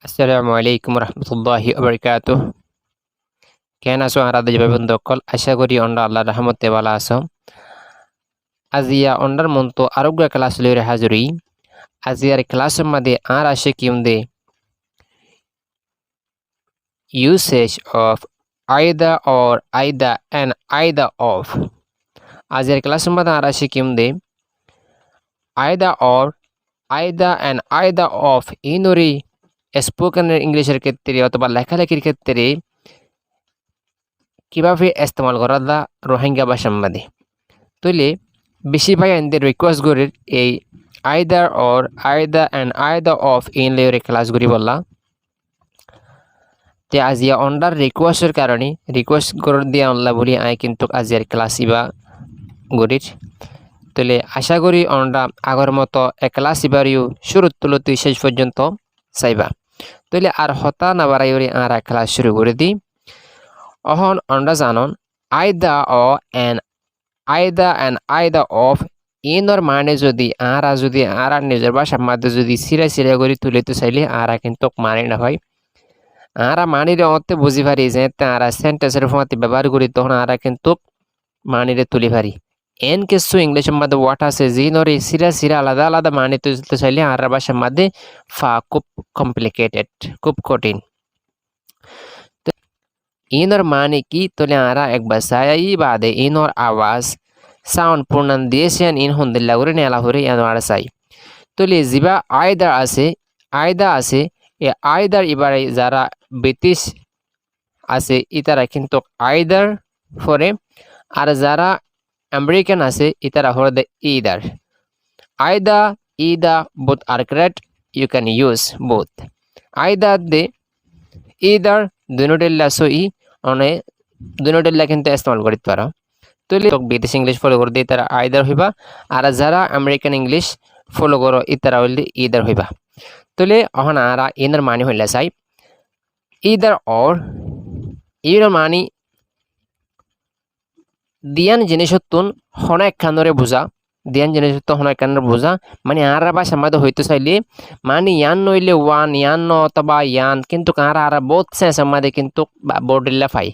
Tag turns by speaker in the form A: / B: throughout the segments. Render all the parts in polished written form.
A: আসসালামু আলাইকুম রহমতুল্লাহি ওবরকাতুহ। কেন আছো আরাধা যাবে বন্ধুসকল? আশা করি অন্ডা আল্লাহর রহমতে ভালো আছো। আজিয়া অন্ডার মতো আরোগ্য ক্লাস লইরে হাজুরি। আজিয়ার ক্লাসের মধ্যে আর আসে কিমদে usage of either or either and either of. আজিয়ার ক্লাসের মধ্যে আর আসে কিমদে either or either and either of ইনরি স্পোকেন ইংলিশের ক্ষেত্রে অথবা লেখালেখির ক্ষেত্রে কিভাবে ইস্তেমাল করা দা রোহিঙ্গা ভাষার মধ্যে। তাইলে বেশিরভাগ এদের রিকোয়েস্ট করি এই either or either and either of in লেয়ারে ক্লাসগুলি বললা তে আজিয়া অন্ডার রিকোয়েস্টের কারণে রিকোয়েস্ট করে দিয়ে অনলা বলি আই কিন্তু আজিয়ার ক্লাস ইবা গরির। তাহলে আশা করি অন্ডা আগর মতো ক্লাস ইবারিও শুরু তুলতে শেষ পর্যন্ত চাইবা। তাহলে আর হতা না বাড়াই আর ক্লাস শুরু করে দিই। অহন অন্ডা জানন আইদা অ অ্যান্ড আইদা অফ ইনর মানে যদি আর নিজের ভাষার মধ্যে যদি সিরা করে তুলিতে চাইলে আরা কিন্তু মানে না হয়। আরা মানিরে অতে বুঝি পারি যে তারা সেন্টেন্সের ফতে ব্যবহার করি তখন আরা কিন্তু মানিরে তুলি পারি। এন কিছু ইংলিশের মধ্যে ওয়াট আছে জিনরে সিরা আলাদা আলাদা মানে তুলতে চাইলে আর ভাষার মধ্যে খুব কমপ্লিকেটেড, খুব কঠিন। ইনর মানে কি তোলে আরা একবার সাই বাদে ইনর আওয়াজ সাউন্ড পূর্ণান দিয়েছেন ইন হন্দিল্লা করে নেলা করে এনার চাই। তোলে জিবা আয়দা আছে এ আয়দার এবারে যারা ব্রিটিশ আছে ইতারা কিন্তু আয়দার ফরে, আর যারা আমেরিকান আছে ইতারা হরে either. Either either both are correct, you can use both. Either they either দুনোটেল্লা সই অনে দুনোটেল্লা কিন্তু ইস্তেমাল করতে পারো। তাহলে ব্রিটিশ ইংলিশ ফলো করে দিয়ে তারা আইদার হইবা, আর যারা আমেরিকান ইংলিশ ফলো করো ইতারা হইলে ইদার হইবা। তাহলে অহন আরা ইনার মানি হইলে চাই ইদার অর ইনার মানি দিয়ান জিনিসত্তুন হনা একখানরে বোঝা, দিয়ান জিনিসত্তুন হনা একখানরে বোঝা মানে আরা ভাষার মধ্যে হইতে চাইলে মানে ইয়ান নইলে ওয়ান ইয়ান ন অথবা ইয়ান কিন্তু আরা বোথ সেন্সের মধ্যে কিন্তু বোর্ডিল্লা পাই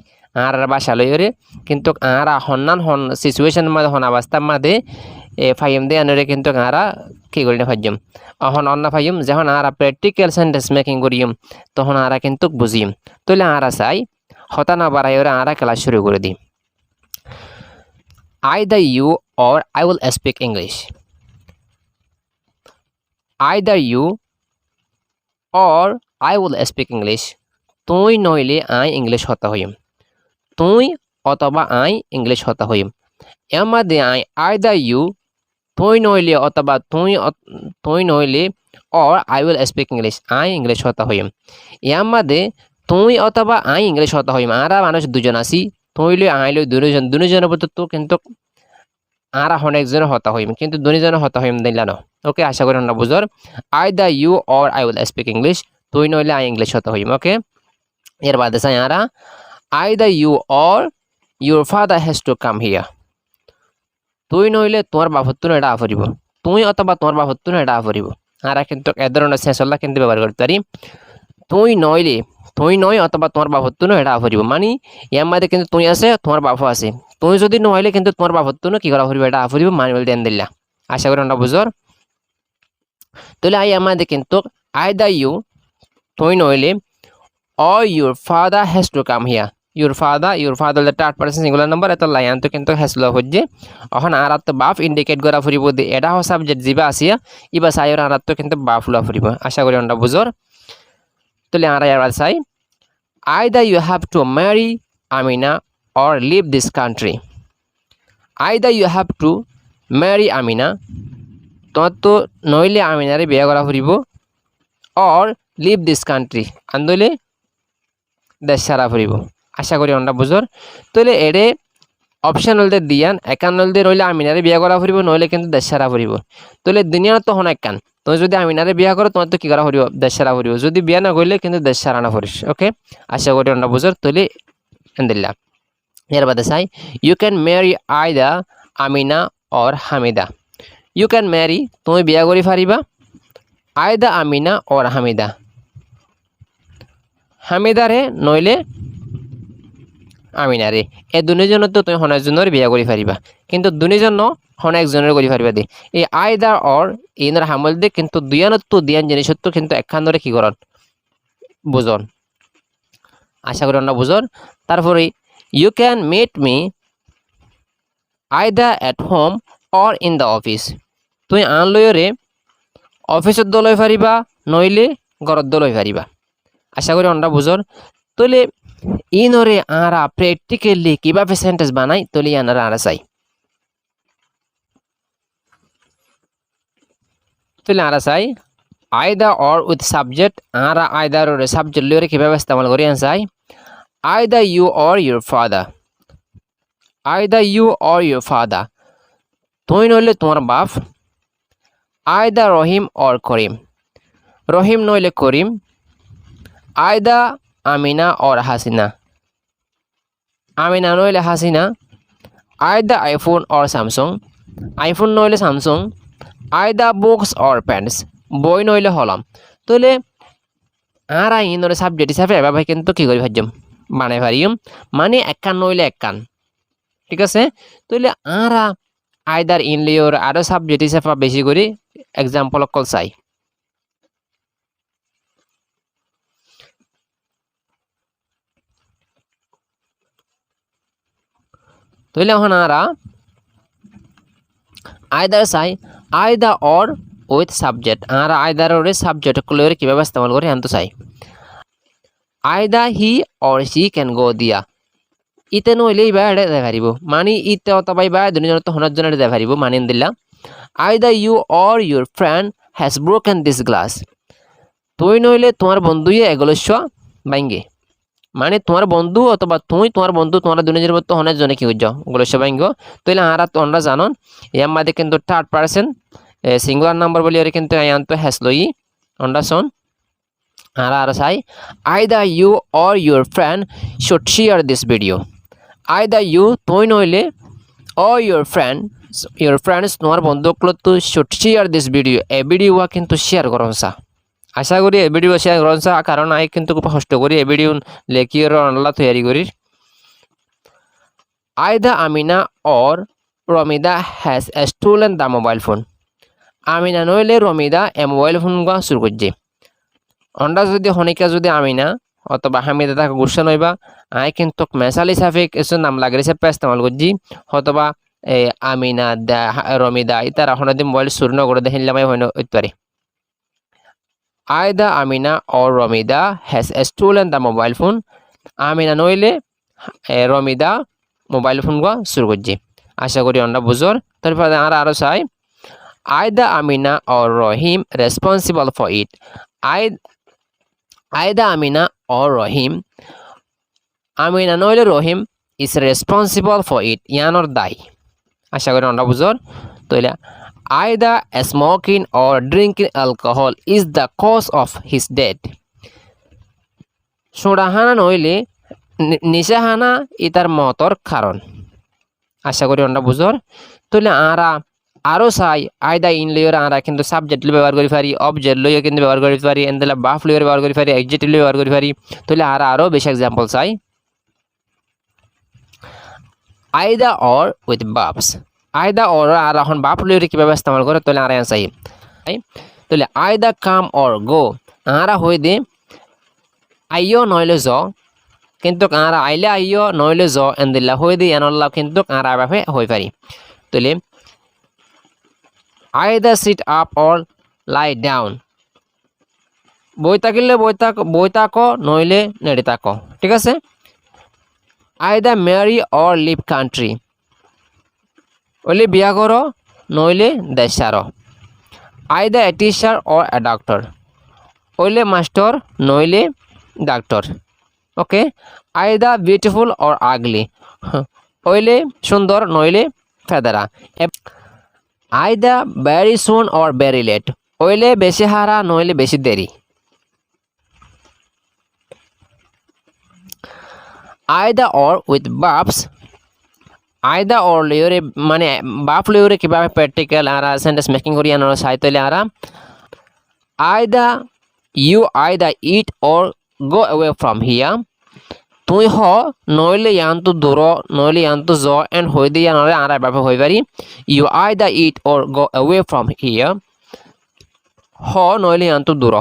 A: আর ভাষা লইরে কিন্তু আরা হন্নান হন সিচুয়েশনের মধ্যে হন অবস্থার মধ্যে ফাইম দে আনরে কিন্তু আরা কি করি না ফাইম অহন অন্য ফাইম যখন আরা প্র্যাকটিক্যাল সেন্টেন্স মেকিং করিম তখন আরা কিন্তু বুঝিম। তাহলে আরা চাই হতা না বাড়াই ওরা আরা ক্লাস শুরু করে দিই। Either you or I will speak English. Either you or I will speak English. তুই নইলে আই ইংলিশ হতা হইম, তুই অথবা আই ইংলিশ হতা হইম। এর মধ্যে আইদার ইউ তুই নইলে অথবা তুই নইলে or I will speak English I English হতা হইম। এর মধ্যে তুই অথবা আই ইংলিশ হতা হইম। আরা মানুষ দুজন আছি, তুই লই আই লই দুজনের ভিতর তো কিন্তু আরা অনেকজন হতা হইম কিন্তু দুজনে হতা হইম দিলা না। ওকে, আশা করি না বুঝর। Either you or I will speak English, তুই নইলে আই ইংলিশ হতা হইম। ওকে, এর বাদে চাই আরা either you or your father has to come here. তুই নইলে তোমার বাপত্তুন এটা আফরিব, তুই অথবা তোমার বাপত্তুন এটা আফরিব। আরা কিন্তু এ ধরনের সেন্সরলা কিন্তু ব্যবহার করতে পারি। তুই নইলে তুই নয় অথবা তোমার বাপত্তুন এটা আফরিব মানে এর মধ্যে কিন্তু তুই আছে তোমার বাপও আছে, তুই যদি নইলে কিন্তু তোমার বাপত্তুন কি করা ফরিব এটা আফরিব মানে বলে দেন দিল্লা। আশা করি আমরা বুঝর। তাহলে এর মধ্যে কিন্তু either you তুই নইলে or your father has to come here. Your father the third person singular number এত লাইন তো কিন্তু হেসলো হচ্ছে এখন আর তো বাপ ইন্ডিকেট করা ফুরিব দি এটা হ সাবজেক্ট জিবা আসিয়া ইবা সাইর আর তো কিন্তু বাপ লা ফুরিব। আশা করি আমরা বুঝর। তাহলে আর আর চাই either you have to marry Amina or leave this country. Either you have to marry Amina, তো নইলে আমিনারে বিয়ে করা ফুরিব, or leave this country আন্দোলে দেশ সারা ফুরিব। আশা করি আমরা বুঝর। তাহলে এডে অপশন হলতে দিয়ান একান হলতে রইলে আমিনারে বিয়া করা ফুরিব নইলে কিন্তু দেশ সারা ফুরিব। তাহলে দুনিয়ার তো হন একান, তুমি যদি আমিনারে বিয়া করো তোমার তো কি করা ফুরিব দেশ সারা ফুরিব, যদি বিয়া না করলে কিন্তু দেশ সারা না ফুরিস। ওকে, আশা করি আমরা বুঝর। তাহলে আলহামদুলিল্লাহ। এর বাদে চাই you can marry either Amina or Hamida. You can marry তুমি বিয়া করি ফারিবা আইদা আমিনা অর হামিদা, হামিদারে নইলে আমিনারে এই দুজনের তো তুমি হনাজনের বিয়া করি পারিবা কিন্তু দুজন হন একজনের করি পারিবা দি এই আইদার অর ইনার হামল দে কিন্তু দুয়ানত তো দিয়ান জিনিস তো কিন্তু একখান ধরে কি করন বুঝন আশা করি আমরা বুঝন তারপরে you can meet me either at home or in the office তুই আন লয়রে অফিসত দলই পারিবা নইলে ঘরত দলই পারিবা আশা করি আমরা বুঝর তলে ইনরে আরা প্র্যাকটিক্যালি কিভাবে সেন্টেন্স বানাই তলে আনারা আরা চাই তলে আরা চাই আইদার অর উইথ সাবজেক্ট আরা আইদার ওর সাবজেক্ট লয়রে কিভাবে ইস্তেমাল করি আন চাই either you or your father either you or your father তুই নইলে তোমার বাপ either Rahim or Karim Rahim নইলে করিম আইদা আমিনা অর হাসিনা আমিনা নইলে Hasina either iPhone or Samsung iPhone নইলে Samsung either books or pants বই নইলে হলাম তাহলে আর ইনরে সাবজেক্ট হিসাবে এভাবে কিন্তু কি করি ভাজ্যম বানাই পারিম মানে একখান নইলে একখান ঠিক আছে তাহলে আর আইদার ইনলিওর আরো সাবজেক্ট হিসাবে বেশি করে এক্সাম্পল অকল চাই তাহলে এখন আরা আইদার চাই আইদা অর উইথ সাবজেক্ট আর আইদার ওরে সাবজেক্ট ক্লিয়ার কিভাবে ইস্তেমাল করি আনতে চাই either he or she can go দিয়া ইতে নইলে ইবা এড়ে দেয় পারিব মানে ইতে অথবা ইবা দুজন তো হনার জন্য দেয় পারিব মানে দিলা either you or your friend has broken this glass তুই নইলে তোমার বন্ধুই এগুলো ভাঙ্গে মানে তোমার বন্ধু অথবা তুই তোমার বন্ধু তোমার দুজনের মতো হনের জন্য কি করছো ওগুলো ভাঙ্গ তাহলে আর তোমরা জানন ইয়ার মাঝে কিন্তু থার্ড পার্সন সিঙ্গুলার নাম্বার বলি ওরে কিন্তু আয়ান তো হ্যাস লই অন্ডা শোন আর চাই either you or your friend should share this video either you তুই নইলে অর ইউর ফ্রেন্ডস তোমার বন্ধুগুলো তো শুড শেয়ার দিস ভিডিও এই ভিডিও কিন্তু শেয়ার করুন সা আশা করি এই ভিডিও শেয়ার করুন সা কারণ আই কিন্তু খুব কষ্ট করি এই ভিডিও লেখি রান্না তৈরি করি either Amina or Ramida has stolen the mobile phone Amina নইলে রমিদা এ মোবাইল ফোন শুরু করছে অন্ডা যদি হনিকা যদি আমিনা অথবা হামিদা তাকে গুসা নইবা আই কিন্তু মেসাল হিসাবে কিছু নাম লাগে হিসাবে ইস্তেমাল করছি অথবা আমিনা রমিদা ইতারা হনদি মোবাইল শুরু ন করে দেখিলাম হইন পারে either Amina or Ramida has stolen the mobile phone Amina নইলে রমিদা মোবাইল ফোন শুরু করছে আশা করি অন্ডা বুঝর তারপরে আর আরো চাই either Amina or Rahim responsible for it either Amina or Rahim Amina নইলে Rahim is responsible for it ইয়ানোর দায়ী আশা করি আমরা বুঝর তাইলে either smoking or drinking alcohol is the cause of his death সোডাহানা নইলে নিশাহানা ইতার মতর কারণ আশা করি আমরা বুঝর তাহলে আরো চাই আইদা ইন লইয়ের আমরা কিন্তু সাবজেক্ট ব্যবহার করি পারি অবজেক্ট লইয়ে কিন্তু ব্যবহার করি পারি এন্ডেলা বাফ লইয়ের ব্যবহার করি পারি এক্সজেক্টিভ ব্যবহার করি পারি তাহলে আরো বেশি এক্সাম্পল চাই আইদা অর উইথ বাপস আইদা অর আর এখন বাপ লইয়ের কিভাবে ইস্তেমাল করে তাহলে আর চাই তাহলে আইদা কাম অর গো আরা হই দে আইও নইলে জ কিন্তু আর আইলে আইও নইলে জ এন্দিল্লা হই দে এনল্লা কিন্তু আর ভাবে হই পারি তাহলে either sit up or lie down বই থাকিলে বই থাকো নইলে নেড়ে থাকো ঠিক আছে either marry or leave country ওইলে বিয়া করো নইলে দেশ সারো either a teacher or a doctor ওইলে মাস্টার নইলে ডাক্তার okay either beautiful or ugly ওইলে সুন্দর নইলে ফেদারা either very soon or very late ওইলে বেশি হারা নইলে বেশি দেরি আইদা অর উইথ বাপস আইদা অর লইরে মানে বাপ লইরে কিভাবে প্র্যাকটিক্যাল আর সেন্টেন্স মেকিং করি আনার সাইতলে আর either you either it or go away from here. তুই হ নইলে ইয়ান্তু দূর নইলে ইয়ান্তু জ এন্ড হই দিয়া নলে আর ভাবে হই পারি you either it or go away from here হ নইলে ইয়ান্তু দূর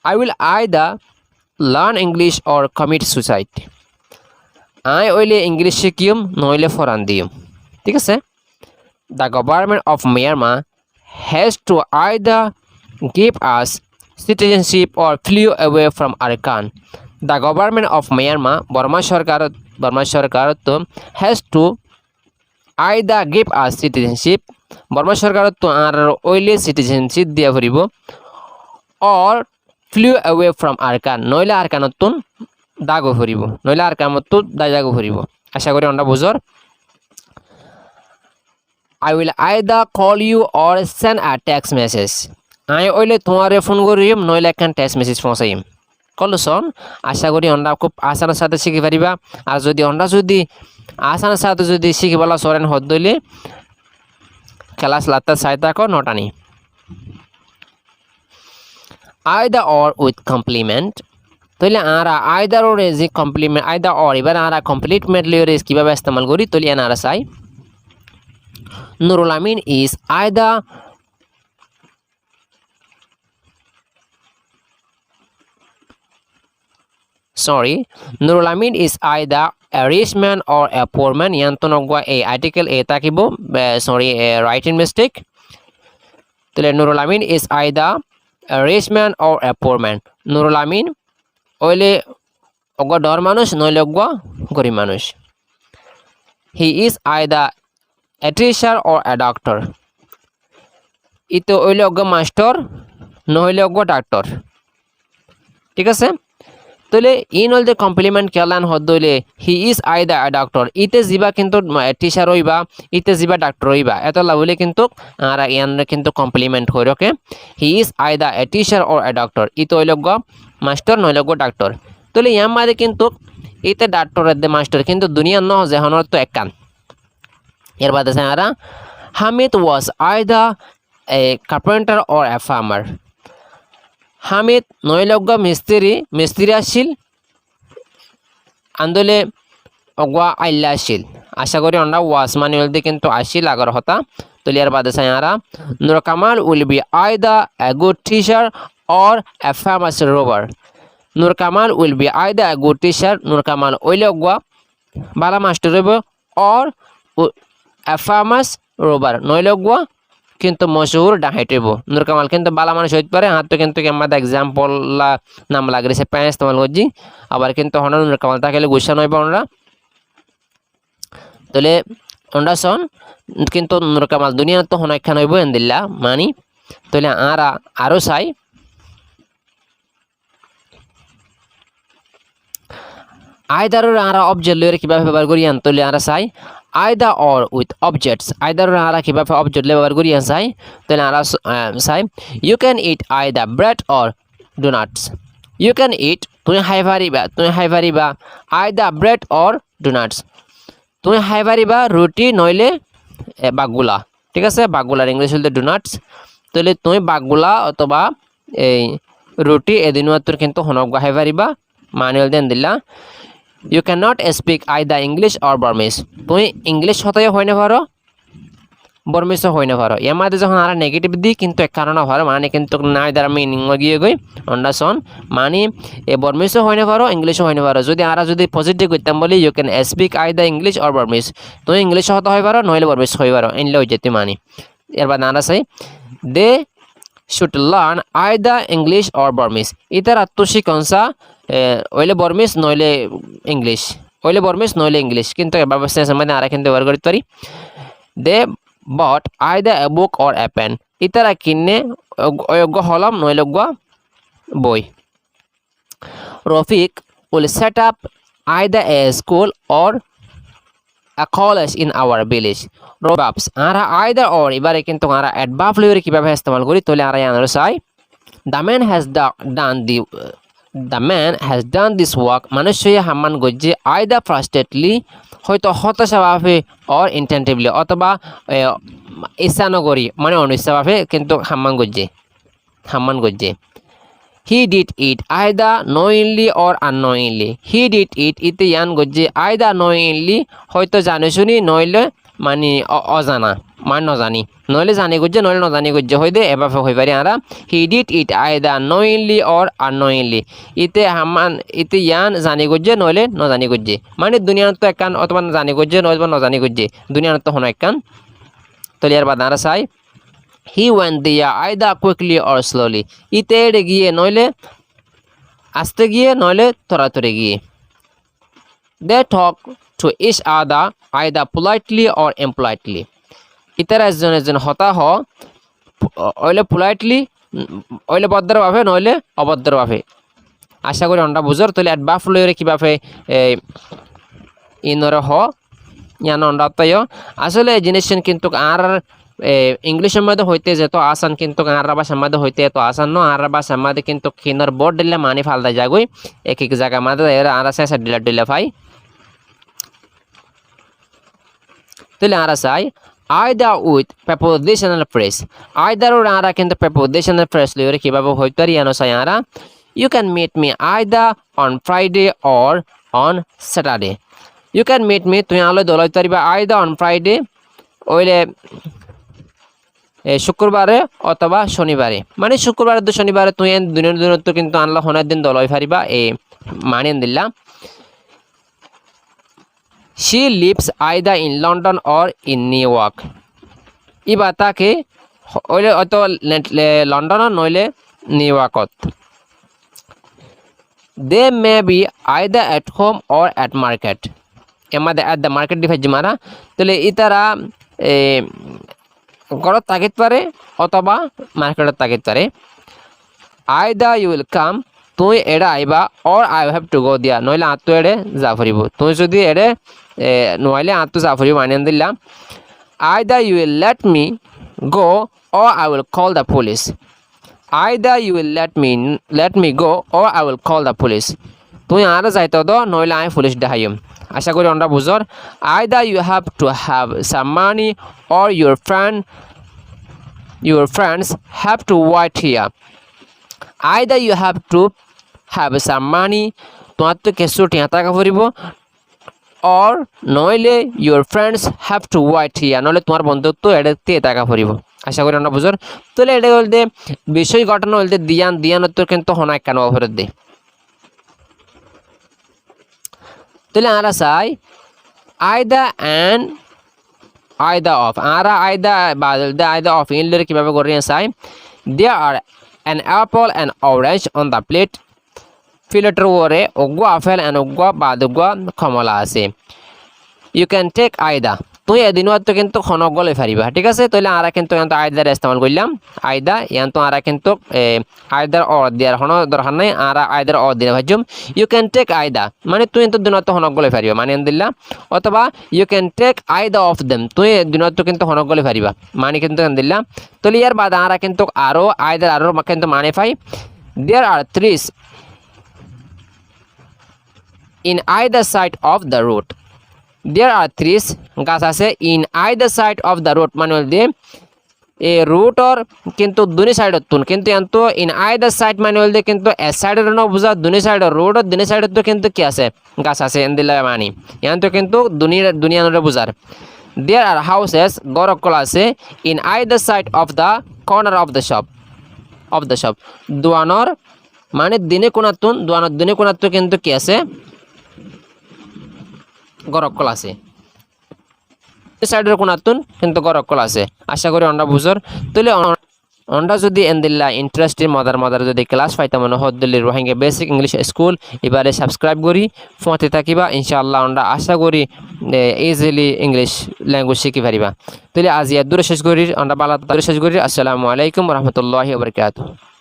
A: I will either learn English or commit suicide I ওইলে ইংলিশ শিকিম নইলে ফরান দিম ঠিক আছে the government of Myanmar has to either give us citizenship or flew away from Arakan. The government of Myanmar, Burma Sarkar to has to either give us citizenship, Burma Sarkar to our oily citizenship দিয়া ফুরিব or flew away from Arakan. নইলে আরকানতুন দাগো ফুরিব নইলে আরকামতু দাগো ফুরিব আশা করি আমরা বুঝর I will either call you or send a text message. I ওইলে তোমারে ফোন করিম নইলে একখান টেক্সট মেসেজ পৌঁছাইম কলসন আশা করি আমরা খুব আসানের সাথে শিখি পারিবা আর যদি আমরা যদি আসানের সাথে যদি শিখি বলা সরেন হদ দইলে ক্লাস লাতা চাই থাকো নটানি আইদার অর উইথ কমপ্লিমেন্ট তাহলে আমরা আইদার ওর যে কমপ্লিমেন্ট আইদার অর এবার আমরা কমপ্লিটমেন্ট লিওর কিভাবে ইস্তেমাল করি তাহলে আমরা চাই Nurul Amin is either Nurul Amin is either a rich man or a poor man. Yantonogwa a article a takibo. Writing mistake. Tele Nurul Amin is either a rich man or a poor man. Nurul Amin oile ogwa dor manush noile ogwa gori manush. He is either a teacher or a doctor. Ito oile ogwa master noile ogwa doctor. ঠিক আছে তাহলে in all the complement কেলান হদলে he is either a doctor ইতে জিবা কিন্তু teacher হইবা ইতে জিবা ডাক্তার হইবা এত লাভলে কিন্তু আর ইয়ান কিন্তু কমপ্লিমেন্ট হই রকে he is either a teacher or a doctor ইতে হইলগ মাস্টার নইলগ ডাক্তার তাহলে ইয়াম মাঝে কিন্তু ইতে ডাক্তার দে মাস্টার কিন্তু দুনিয়া ন যে হনর তো একখান এর বাদে সারা Hamid was either a carpenter or a farmer Hamid নইলজ্ঞ মিস্ত্রি আসছিল আন্দোলে অগুয়া আইল্লা আসছিল আশা করি আমরা ওয়াস মানে বলতে কিন্তু আসছিল আগর হতা তলিয়ার বাদে সায়ারা Nur Kamal will be either a good teacher or a famous rover Nur Kamal will be either a good teacher Nur Kamal ওইলে অগুয়া বালা মাস্টার হইব অর এ ফেমাস রোভার নইলে অগুয়া কিন্তু মশহুর ডাহাইটেব নুর কামাল কিন্তু বালা মানুষ হইতে পারে হাত তো কিন্তু আমাদের এক্সাম্পল নাম লাগছে প্যাঁচ তোমাল করছি আবার কিন্তু হন নুর কামাল তাকে গুসা নইব আমরা তাহলে আমরা শোন কিন্তু নুর কামাল দুনিয়া তো হন একখান হইব এন্দিল্লা মানি তাহলে আরো চাই আইদার আমরা অবজেক্ট লইরে কিভাবে ব্যবহার করি তাহলে আমরা চাই either or with objects either ara kibabe object ব্যবহার করি চাই তাহলে আমরা চাই you can eat either bread or donuts you can eat তুমি খাই পারিবা either bread or donuts তুমি খাই পারিবা রুটি নইলে বাগুলা ঠিক আছে বাগুলার ইংলিশ হলো donuts তাহলে তুমি বাগুলা অথবা এই রুটি এদিন মাত্র কিন্তু হনগা খাই পারিবা মানিল দেন দিলা You cannot speak either English or Burmese. তুই ইংলিশ হতেই হয় না পারো বর্মিসও হয় না পারো এর মাঝে যখন আর নেগেটিভ দিই কিন্তু এক কারণে পারো মানে কিন্তু না দ্বারা মিনিং গিয়ে গই অন্ডারশন মানে এ বর্মিসও হয় না পারো ইংলিশও হয় না পারো যদি আর যদি পজিটিভ করতাম বলি you can speak either English or Burmese তুই ইংলিশ হতে হয় পারো নইলে বর্মিস হয় পারো এনলে হয়ে যেতে মানি এরপর নারা চাই they should learn either English or Burmese ইতার আত্মশিক্ষণসা ওইলে বর্মিস নইলে ইংলিশ ওইলে বর্মিস নইলে ইংলিশ কিন্তু ব্যবস্থা সম্বন্ধে আর কিন্তু ব্যবহার করতে পারি they bought either a book or a pen ইতারা কিনে অযোগ্য হলাম নইলে বই Rafiq will set up either a school or a college in our village verbs ara either or এবারে কিন্তু আমরা অ্যাডভার্ব লইরে কিভাবে ইস্তেমাল করি তাহলে আমরা জানার চাই the man has done this work মানুষই হামান গজ্জে either frustratedly হয়তো হতাশাভাবে or intentively অথবা ইচ্ছা নগরি মানে অনিচ্ছাভাবে কিন্তু হামান গজ্জে he did it either knowingly or unknowingly he did it ইতে ইয়ান গজ্জে আইদা knowingly হয়তো জানি শুনি নইলে মানে অজানা মানে নজানি নইলে জানি গজ্জে নইলে নজানি গজ্জে হইদে এভাবে হই পারি আরা he did it either knowingly or unknowingly ইতে হামান ইতে ইয়ান জানি গজ্জে নইলে নজানি গজ্জে মানে দুনিয়ার তো একখান অথবা জানি গজ্জে নইলে নজানি গজ্জে দুনিয়ার তো হন একখান তো ইয়ার বাদ আরা চাই হি went there either quickly or slowly ইতে এড়ে গিয়ে নইলে আস্তে গিয়ে নইলে তরাতরে গিয়ে they talk to each other either politely or impolitely ইতারা একজন হতা হ ওইলে পোলাইটলি ওইলে ভদ্রভাবে নইলে অভদ্রভাবে আশা করি আমরা বুঝর তাহলে অ্যাডভার্ব লইরে কিভাবে ইনরে হ ইয়ান আমরা তাই আসলে এই জিনিস কিন্তু আর ইংলিশের মধ্যে হইতে যেত আসান কিন্তু আর ভাষার মধ্যে হইতে এত আসান ন আর ভাষার মধ্যে কিন্তু কিনর বোর্ড দিলে মানি ফালদা যাগই এক এক জায়গা মধ্যে আর আছে ডিলা ডিলা ভাই তাহলে আর চাই either with prepositional phrase either or ara kintu prepositional phrase lore kibabe hoyto ari ano sayara you can meet me either on Friday or on Saturday you can meet me তুই আলো দলাই তারিবা either on Friday ওইলে শুক্রবারে অথবা শনিবারে মানে শুক্রবারে তো শনিবারে তুই দিনের দিন তো কিন্তু আনলা হনার দিন দলাই পারিবা মানেন দিলা she lives either in London or in New York ইবা তাকে ওইলে হয়তো লন্ডন নইলে নিউ ইয়র্কত they may be either at home or at market এমাদে at the market ডিফাইজ মারা তাহলে ইতারা ঘরত থাকিত পারে অথবা মার্কেটত থাকিত পারে either you will come তুই এড়ে আইবা or I have to go there নইলে আত্ম এড়ে যা ফুরিব তুই যদি এড়ে নইলে আত্ম যা ফুরিব মানিয়ে দিলাম either you will let me go or I will call the police either you will let me go or I will call the police তুই আর যাইতো দ নইলে আমি পুলিশ ডাহাইম আশা করি আমরা বুঝর either you have to have some money or your friends have to wait here either you have to have some money তোমার তো কিছু টাকা পড়িব or নইলে your friends have to wait here নইলে তোমার বন্ধুত্ব এড়ে টাকা পড়িব আশা করি আমরা বুঝর তাহলে এটা বলতে বিষয় ঘটনা বলতে দিয়ানত কিন্তু হনায় কেন অফার দে তাহলে আমরা চাই either and either of আমরা either of ইনলে কিভাবে করি চাই there are an apple and orange on the plate প্লেটের উপরে ওগুয়া আপেল and ওগুয়া বাদুগুয়া কমলা আছে you can take either তুই এদিন তো কিন্তু খনগলে ফারিবা ঠিক আছে তাহলে আমরা কিন্তু আইদার ইস্তেমাল করলাম আইদা ইয়ান তো আমরা কিন্তু আইদার অর দেয়ার হন দরকার নাই আমরা আইদার অর দিয়ে ভাজুম ইউ ক্যান টেক আইদা মানে তুই তো দিন তো খনগলে ফারিবা মানে দিলা অথবা you can take either of them তুই দিন তো কিন্তু খনগলে ফারিবা মানে কিন্তু দিলা তাহলে ইয়ার বাদ আমরা কিন্তু আরো আইদার আরো কিন্তু মানে পাই there are trees in either side of the road there are trees গাছ আছে in either side of the road মানে হল দিয়ে এই রুটর কিন্তু দুনি সাইডত তুন কিন্তু এন্ত in either side মানে হল দিয়ে কিন্তু এ সাইডের ন বুঝা দুনি সাইডের রোডর দুনি সাইডত তো কিন্তু কি আছে গাছ আছে এন্দিলা মানে এন্ত কিন্তু দুনিয়ার বুঝার there are houses গরকল আছে in either side of the corner of the shop দোয়ানর মানে দিনে কোনাতুন দোয়ানর দিনে কোনাতুন কিন্তু কি আছে গরকল আছে সাইডের কোনাতুন কিন্তু গরকল আছে আশা করি আমরা বুঝর তাহলে আমরা যদি এন্দিল্লা ইন্টারেস্টের মজার যদি ক্লাস পাইতাম মনে হদ্দুল্লি রোহিঙ্গা বেসিক ইংলিশ স্কুল এবারে সাবস্ক্রাইব করি ফোঁতে থাকিবা ইনশাআল্লাহ আমরা আশা করি ইজিলি ইংলিশ ল্যাঙ্গুয়েজ শিখি পারিবা তাহলে আজ দূরে শেষ করি আমরা বালা দূরে শেষ করি আসসালামু আলাইকুম রহমতুল্লাহি ওয়া বারাকাতুহু